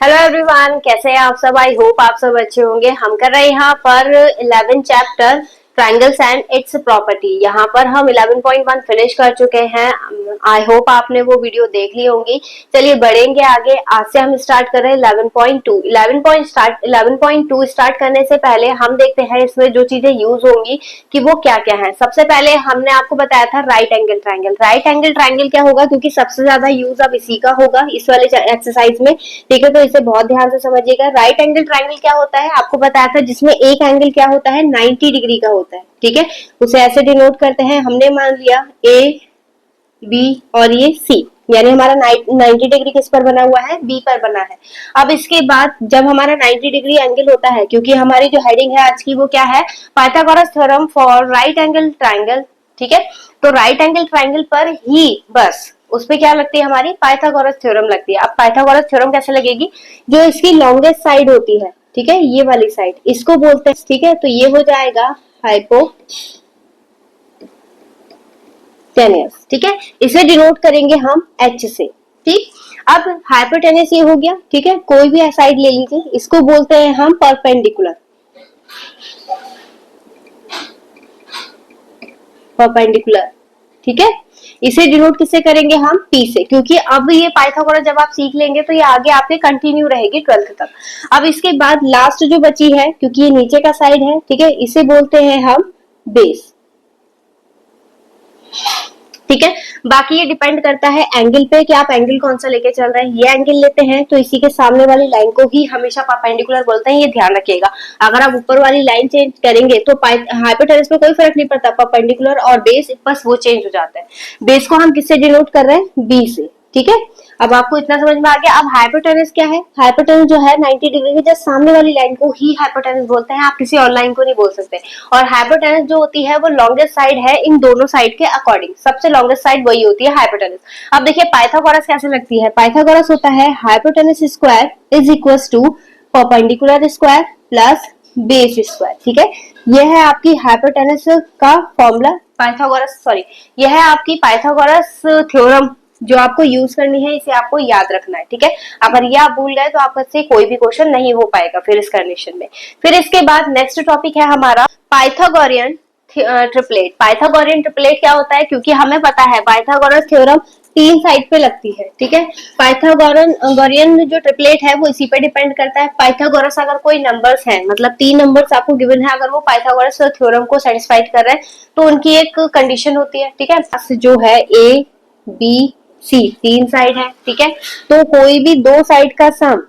Hello everyone, कैसे हैं आप सब। आई होप आप सब अच्छे होंगे। हम कर रहे हैं यहाँ पर 11 chapter triangles and it's property. यहाँ पर हम 11.1 फिनिश कर चुके हैं। आई होप आपने वो वीडियो देख ली होंगी। चलिए बढ़ेंगे आगे। आज से हम स्टार्ट कर रहे हैं 11.2। 11.2 स्टार्ट करने से पहले हम देखते हैं इसमें जो चीजें यूज होंगी कि वो क्या क्या है। सबसे पहले हमने आपको बताया था right angle triangle. Right angle triangle क्या होगा, क्योंकि सबसे ज्यादा यूज अब इसी का होगा इस वाले एक्सरसाइज में। ठीक है, तो इसे बहुत ध्यान से समझिएगा। राइट एंगल ट्रायंगल क्या होता है, आपको बताया था, जिसमें एक एंगल क्या होता है, 90 डिग्री का होता है। ठीक है, उसे ऐसे डिनोट करते हैं। हमने मान लिया ए, बी और ये सी, यानी हमारा 90 डिग्री किस पर बना हुआ है, बी पर बना है। अब इसके बाद जब हमारा 90 डिग्री एंगल होता है, क्योंकि हमारी जो हेडिंग है आज की वो क्या है, Pythagoras theorem for right angle triangle. ठीक है, तो राइट एंगल ट्रायंगल पर ही बस उस पे क्या लगती है, हमारी पाइथागोरस थ्योरम लगती है। अब पाइथागोरस थ्योरम कैसे लगेगी, जो इसकी लॉन्गेस्ट साइड होती है, ठीक है, ये वाली साइड, इसको बोलते हैं। ठीक है, तो ये हो जाएगा हाइपोटेन्यूस। ठीक है, इसे डिनोट करेंगे हम एच से। ठीक, अब हाइपोटेन्यूस ये हो गया। ठीक है, कोई भी साइड ले लीजिए, इसको बोलते हैं हम परपेंडिकुलर। परपेंडिकुलर, ठीक है, इसे डिनोट किससे करेंगे हम, पी से, क्योंकि अब ये पाइथागोरस जब आप सीख लेंगे तो ये आगे आपके कंटिन्यू रहेगी 12th तक। अब इसके बाद लास्ट जो बची है, क्योंकि ये नीचे का साइड है, ठीक है, इसे बोलते हैं हम बेस। ठीक है, बाकी ये डिपेंड करता है एंगल पे कि आप एंगल कौन सा लेके चल रहे हैं। ये एंगल लेते हैं तो इसी के सामने वाली लाइन को ही हमेशा परपेंडिकुलर बोलते हैं, ये ध्यान रखिएगा। अगर आप ऊपर वाली लाइन चेंज करेंगे तो हाइपोटेन्यूस में कोई फर्क नहीं पड़ता, परपेंडिकुलर और बेस बस वो चेंज हो जाता है। बेस को हम किससे डिनोट कर रहे हैं, बी से। ठीक है, अब आपको इतना समझ में आ गया। अब हाइपोटेन्यूस क्या है, हाइपोटेन्यूस जो है 90 डिग्री के जस्ट सामने वाली लाइन को ही हाइपोटेन्यूस बोलते हैं, आप किसी और लाइन को नहीं बोल सकते। और हाइपोटेन्यूस जो होती है वो लॉन्गेस्ट साइड है इन दोनों साइड के अकॉर्डिंग, सबसे लॉन्गेस्ट साइड वही होती है हाइपोटेन्यूस। अब देखिए पाइथागोरस कैसे लगती है, पाइथागोरस होता है hypotenuse square is equal to perpendicular square plus base square. ठीक है, यह है आपकी हाइपोटेन्यूस का फॉर्मूला, पाइथागोरस सॉरी, यह है आपकी पाइथागोरस थ्योरम जो आपको यूज करनी है, इसे आपको याद रखना है। ठीक है, अगर ये आप भूल गए तो आपसे कोई भी क्वेश्चन नहीं हो पाएगा फिर इस कंडीशन में। फिर इसके बाद नेक्स्ट टॉपिक है हमारा पाइथागोरियन ट्रिपलेट। पाइथागोरियन ट्रिपलेट क्या होता है, क्योंकि हमें पता है पाइथागोरस थ्योरम तीन साइड पे लगती है। ठीक है, पाइथागोरियन जो ट्रिपलेट है वो इसी पे डिपेंड करता है। पाइथागोरस अगर कोई नंबर्स हैं, मतलब तीन नंबर्स आपको गिवन है, अगर वो पाइथागोरस थ्योरम को सेटिस्फाइड कर रहे हैं तो उनकी एक कंडीशन होती है। ठीक है, जो है ए बी सी तीन साइड है। ठीक है, तो कोई भी दो साइड का सम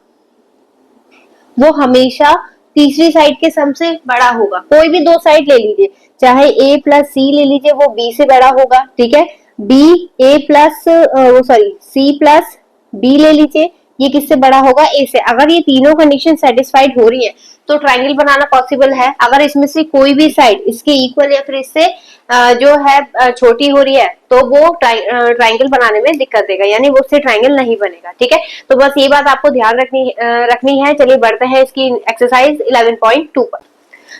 वो हमेशा तीसरी साइड के सम से बड़ा होगा। कोई भी दो साइड ले लीजिए, चाहे ए प्लस सी ले लीजिए, वो बी से बड़ा होगा। ठीक है, बी ए प्लस वो सॉरी सी प्लस बी ले लीजिए, ये किससे बड़ा होगा, ए से। अगर ये तीनों कंडीशन सेटिस्फाइड हो रही है तो ट्रायंगल बनाना पॉसिबल है। अगर इसमें से कोई भी साइड इसके इक्वल या फिर इससे जो है छोटी हो रही है तो वो ट्रायंगल बनाने में दिक्कत देगा, यानी वो उससे ट्रायंगल नहीं बनेगा। ठीक है, तो बस ये बात आपको ध्यान रखनी है। चलिए बढ़ते हैं इसकी एक्सरसाइज 11.2 पर।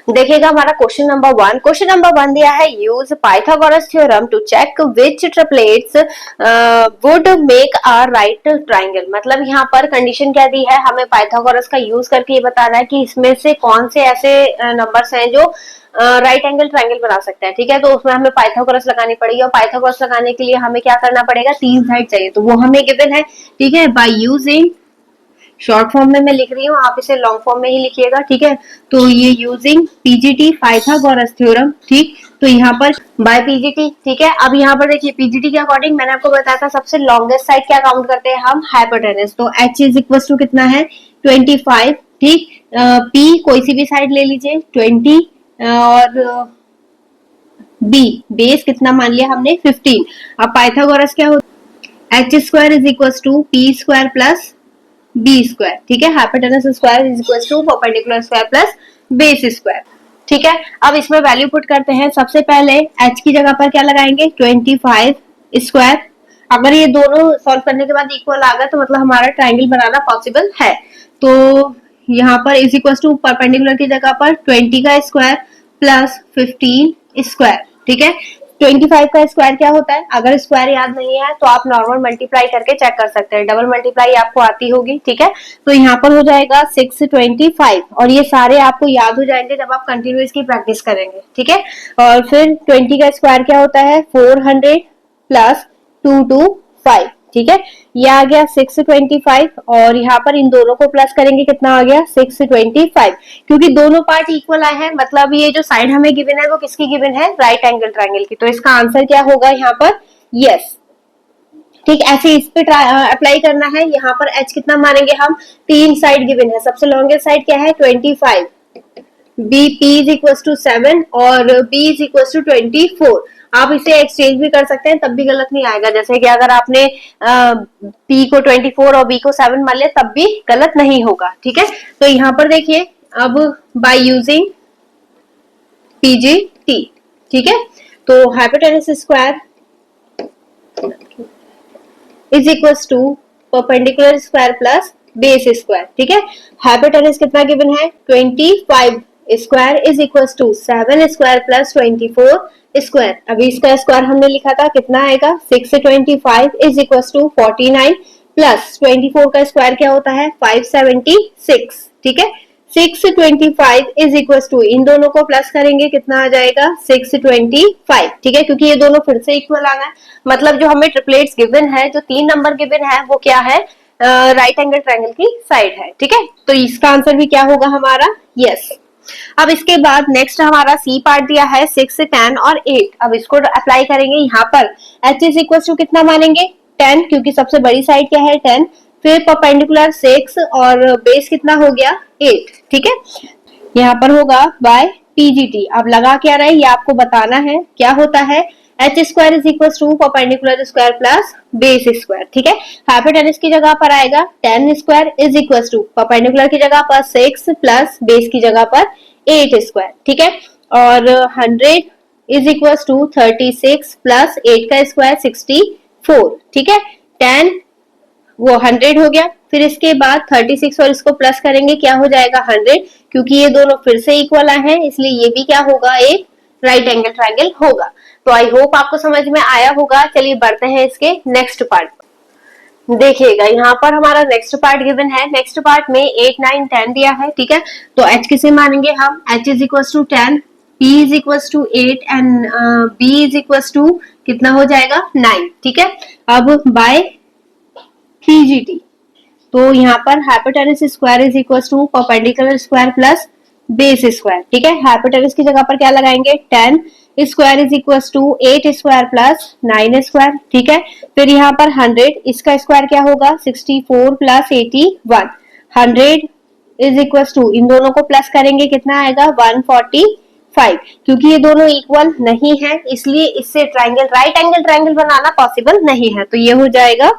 देखिएगा हमारा क्वेश्चन नंबर 1। क्वेश्चन नंबर 1 दिया है, use Pythagoras theorem to check which triplets would make a right triangle. मतलब यहाँ पर कंडीशन क्या दी है, हमें पाइथागोरस का यूज करके ये बताना है कि इसमें से कौन से ऐसे नंबर्स हैं जो राइट एंगल ट्रायंगल बना सकते हैं। ठीक है, तो उसमें हमें पाइथागोरस लगानी पड़ेगी, और पाइथागोरस लगाने के लिए हमें क्या करना पड़ेगा, तीन साइड चाहिए, तो वो हमें गिवन है। ठीक है, बाय यूजिंग, शॉर्ट फॉर्म में मैं लिख रही हूँ, आप इसे लॉन्ग फॉर्म में ही लिखिएगा। ठीक है, तो ये यूजिंग पीजीटी पाइथागोरस थ्योरम। ठीक, तो यहाँ पर बाय पीजीटी। ठीक है, अब यहाँ पर देखिए पीजीटी के अकॉर्डिंग मैंने आपको बताया था सबसे लॉन्गेस्ट साइड क्या काउंट करते हैं हम, हाइपोटेन्यूस। तो एच इज इक्वल टू कितना है, 25। ठीक, पी कोई सी भी साइड ले लीजिए 20, और बी बेस कितना मान लिया हमने 15। अब पाइथागोरस क्या होता है, H square is equal to P square plus B square. ठीक है, hypotenuse square is equal to perpendicular square plus base square. ठीक है, अब इसमें वैल्यू पुट करते हैं। सबसे पहले h की जगह पर क्या लगाएंगे, 25 स्क्वायर। अगर ये दोनों सॉल्व करने के बाद इक्वल आ गया तो मतलब हमारा ट्रायंगल बनाना पॉसिबल है। तो यहाँ पर इज इक्वल टू परपेंडिकुलर की जगह पर 20 का स्क्वायर प्लस 15 स्क्वायर। ठीक है, 25 का स्क्वायर क्या होता है? अगर स्क्वायर याद नहीं है तो आप नॉर्मल मल्टीप्लाई करके चेक कर सकते हैं, डबल मल्टीप्लाई आपको आती होगी, ठीक है। तो यहाँ पर हो जाएगा 625 और ये सारे आपको याद हो जाएंगे जब आप कंटिन्यूअस की प्रैक्टिस करेंगे, ठीक है। और फिर 20 का स्क्वायर क्या होता है? 400 प्लस 225, ठीक है। ये आ गया 625 और यहाँ पर इन दोनों को प्लस करेंगे, कितना आ गया? 625। क्योंकि दोनों पार्ट इक्वल आए हैं, मतलब ये जो साइड हमें गिवन है वो किसकी गिवन है? राइट एंगल ट्रायंगल की। तो इसका आंसर क्या होगा यहाँ पर? यस, ठीक। ऐसे इस पे अप्लाई करना है। यहाँ पर h कितना मानेंगे हम? 3 साइड गिवन है, सबसे लॉन्गेस्ट साइड क्या है? 25, B P is equal to 7 और बी इज इक्वल टू 24। आप इसे एक्सचेंज भी कर सकते हैं, तब भी गलत नहीं आएगा। जैसे कि अगर आपने पी को 24 और बी को 7 मान लिया, तब भी गलत नहीं होगा, ठीक है। तो यहाँ पर देखिए, अब बाय यूजिंग पीजीटी, ठीक है। तो hypotenuse square is equal to perpendicular square plus base square, ठीक है। हाइपोटेनस कितना गिवन है? 25 square is equal to 7 square plus 24 square. अभी इसका स्क्वायर हमने लिखा था, कितना आएगा? 625 इज इक्वल टू 49 प्लस 24 का स्क्वायर क्या होता है? 576, ठीक है। 625 इज इक्वल टू, इन दोनों को प्लस करेंगे, कितना आ जाएगा? 625, ठीक है। क्योंकि ये दोनों फिर से इक्वल आ गए, मतलब जो हमें ट्रिपलेट्स गिवन है, जो 3 नंबर गिवन है, वो क्या है? राइट एंगल ट्रायंगल की साइड है, ठीक है। तो इसका आंसर भी क्या होगा हमारा? यस। अब इसके बाद नेक्स्ट हमारा सी पार्ट दिया है 6, 10 और 8। अब इसको अप्लाई करेंगे। यहाँ पर h इज इक्वल टू कितना मानेंगे? 10, क्योंकि सबसे बड़ी साइड क्या है? 10। फिर परपेंडिकुलर 6 और बेस कितना हो गया? 8, ठीक है। यहाँ पर होगा बाय पीजीटी। अब लगा क्या रहा है ये आपको बताना है, क्या होता है? H square is equal to perpendicular square plus base square, ठीक है। हाइपोटेनस की जगह पर आएगा 10 square is equal to perpendicular की जगह पर 6 प्लस बेस की जगह पर 8 स्क्वायर, ठीक है। और 100 इज इक्वल टू 36 प्लस 8 का स्क्वायर 64, ठीक है। 10 वो 100 हो गया। फिर इसके बाद 36 और इसको प्लस करेंगे, क्या हो जाएगा? 100। क्योंकि ये दोनों फिर से इक्वल आए हैं, इसलिए ये भी क्या होगा? एक राइट एंगल ट्रायंगल होगा। तो आई होप आपको समझ में आया होगा। चलिए बढ़ते हैं इसके नेक्स्ट पार्ट। देखिएगा, यहाँ पर हमारा नेक्स्ट पार्ट गिवन है। नेक्स्ट पार्ट में 8, 9, 10 दिया है, ठीक है। तो h किसे मानेंगे हम? h is equal to 10, p is equal to 8 and b is equal to कितना हो जाएगा? 9, ठीक है। अब बाय पीजीटी, तो यहाँ पर hypotenuse square is equal to perpendicular square plus base square, ठीक है। हाइपोटेनस की जगह पर क्या लगाएंगे? 10 square is equal to 8 square plus 9 square, ठीक है। फिर यहाँ पर 100, इसका स्क्वायर क्या होगा? 64 प्लस 81। 100 इज इक्वल टू, इन दोनों को प्लस करेंगे, कितना आएगा? 145। क्योंकि ये दोनों इक्वल नहीं है, इसलिए इससे ट्राइंगल, राइट एंगल ट्राइंगल बनाना पॉसिबल नहीं है, तो ये हो जाएगा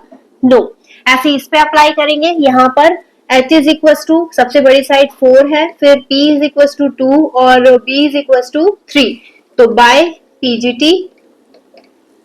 नो। ऐसे इस पे अप्लाई करेंगे। यहाँ पर h इज इक्वल टू सबसे बड़ी साइड 4 है, फिर p इज इक्वल टू 2 और b इज इक्वल टू 3। तो बाय पीजीटी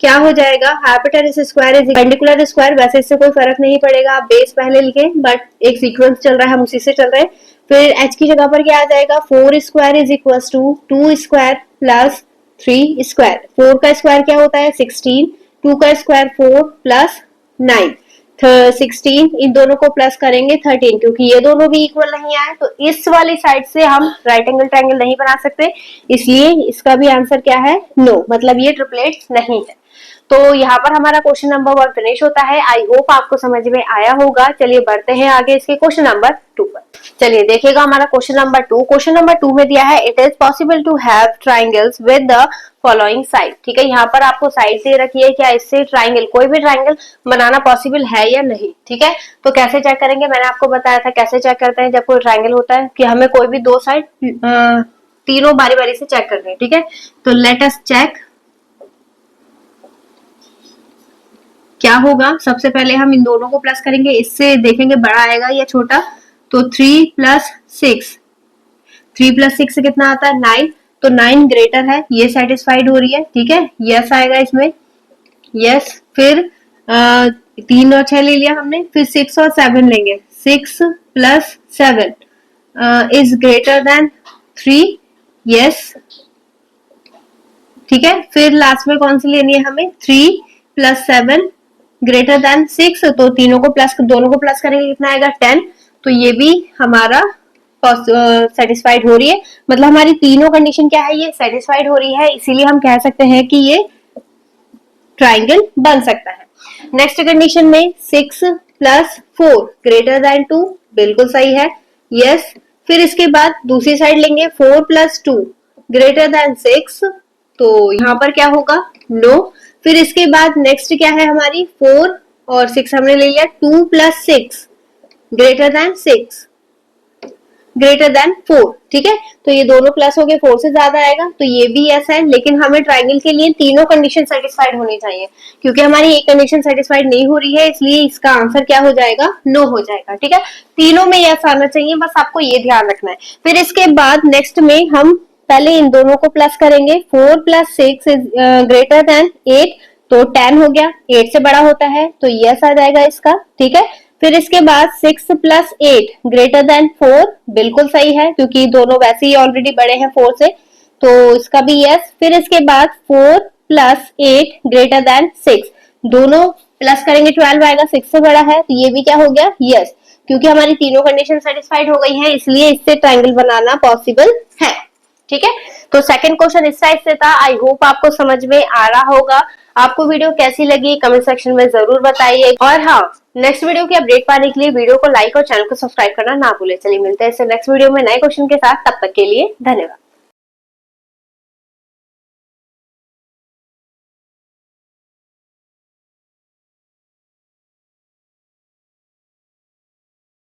क्या हो जाएगा? Hypotenuse square is perpendicular square. वैसे इससे कोई फर्क नहीं पड़ेगा, आप बेस पहले लिखें, बट एक सीक्वेंस चल रहा है, हम उसी से चल रहे हैं। फिर h की जगह पर क्या आ जाएगा? 4 square is equal to 2 square plus 3 square. 4 का स्क्वायर क्या होता है? 16। 2 का स्क्वायर 4 प्लस 9, 16। इन दोनों को प्लस करेंगे 13, क्योंकि ये दोनों भी इक्वल नहीं आए, तो इस वाली साइड से हम राइट एंगल ट्रायंगल नहीं बना सकते, इसलिए इसका भी आंसर क्या है? नो, मतलब ये ट्रिपलेट्स नहीं है। तो यहाँ पर हमारा क्वेश्चन नंबर 1 फिनिश होता है। आई होप आपको समझ में आया होगा। चलिए बढ़ते हैं आगे इसके क्वेश्चन नंबर 2 पर। चलिए देखिएगा हमारा क्वेश्चन नंबर 2। क्वेश्चन नंबर 2 में दिया है it is possible to have triangles with the following side, ठीक है। यहाँ पर आपको साइड दे रखी है, क्या इससे ट्राइंगल, कोई भी ट्राइंगल बनाना पॉसिबल है या नहीं, ठीक है। तो कैसे चेक करेंगे? मैंने आपको बताया था कैसे चेक करते हैं जब कोई ट्राइंगल होता है, कि हमें कोई भी दो साइड तीनों बारी बारी से चेक करनी है, ठीक है। तो लेट अस चेक क्या होगा। सबसे पहले हम इन दोनों को प्लस करेंगे, इससे देखेंगे बड़ा आएगा या छोटा। तो 3 प्लस 6, 3 प्लस 6 कितना आता है? 9। तो 9 ग्रेटर है, ये सेटिस्फाइड हो रही है, ठीक है। यस आएगा इसमें, यस। फिर 3 और 6 ले लिया हमने, फिर 6 और 7 लेंगे। 6 plus 7 is greater than 3, yes. ठीक है, फिर लास्ट में कौन सी लेनी है हमें, 3 + 7 ग्रेटर देन 6, तो तीनों को प्लस, दोनों को प्लस करेंगे कितना आएगा 10, तो ये भी हमारा सेटिस्फाइड हो रही है, मतलब हमारी तीनों कंडीशन क्या है, ये सेटिस्फाइड हो रही है, इसीलिए हम कह सकते हैं कि ये ट्राइंगल बन सकता है। नेक्स्ट कंडीशन में 6 + 4 ग्रेटर देन 2, बिल्कुल सही है, यस। फिर इसके बाद दूसरी साइड लेंगे 4 + 2 ग्रेटर देन 6, तो यहाँ पर क्या होगा, नो। फिर इसके बाद नेक्स्ट क्या है हमारी, 4 और 6 हमने ले लिया, 2 + 6 ग्रेटर देन 6 ग्रेटर देन 4, ठीक है, तो ये दोनों प्लस हो गए, 4 से ज्यादा आएगा, तो ये भी यस है, लेकिन हमें ट्राइंगल के लिए तीनों कंडीशन सेटिस्फाइड होनी चाहिए, क्योंकि हमारी एक कंडीशन सेटिस्फाइड नहीं हो रही है, इसलिए इसका आंसर क्या हो जाएगा, नो हो जाएगा, ठीक है, तीनों में यस आना चाहिए, बस आपको ये ध्यान रखना है। फिर इसके बाद नेक्स्ट में हम पहले इन दोनों को प्लस करेंगे, 4 + 6 ग्रेटर देन 8, तो 10 हो गया, 8 से बड़ा होता है, तो यस आ जाएगा इसका, ठीक है। फिर इसके बाद 6 + 8 ग्रेटर देन 4, बिल्कुल सही है, क्योंकि दोनों वैसे ही ऑलरेडी बड़े हैं 4 से, तो इसका भी यस। फिर इसके बाद 4 + 8 ग्रेटर देन 6, दोनों प्लस करेंगे 12 आएगा, 6 से बड़ा है, तो ये भी क्या हो गया, यस, क्योंकि हमारी तीनों कंडीशन सेटिस्फाइड हो गई है, इसलिए इससे ट्राइंगल बनाना पॉसिबल है, ठीक है। तो सेकंड क्वेश्चन इस टाइप से था, आई होप आपको समझ में आ रहा होगा। आपको वीडियो कैसी लगी कमेंट सेक्शन में जरूर बताइए, और हाँ, नेक्स्ट वीडियो की अपडेट पाने के लिए वीडियो को लाइक और चैनल को सब्सक्राइब करना ना भूले। चलिए मिलते हैं इससे नेक्स्ट वीडियो में नए क्वेश्चन के साथ, तब तक के लिए धन्यवाद।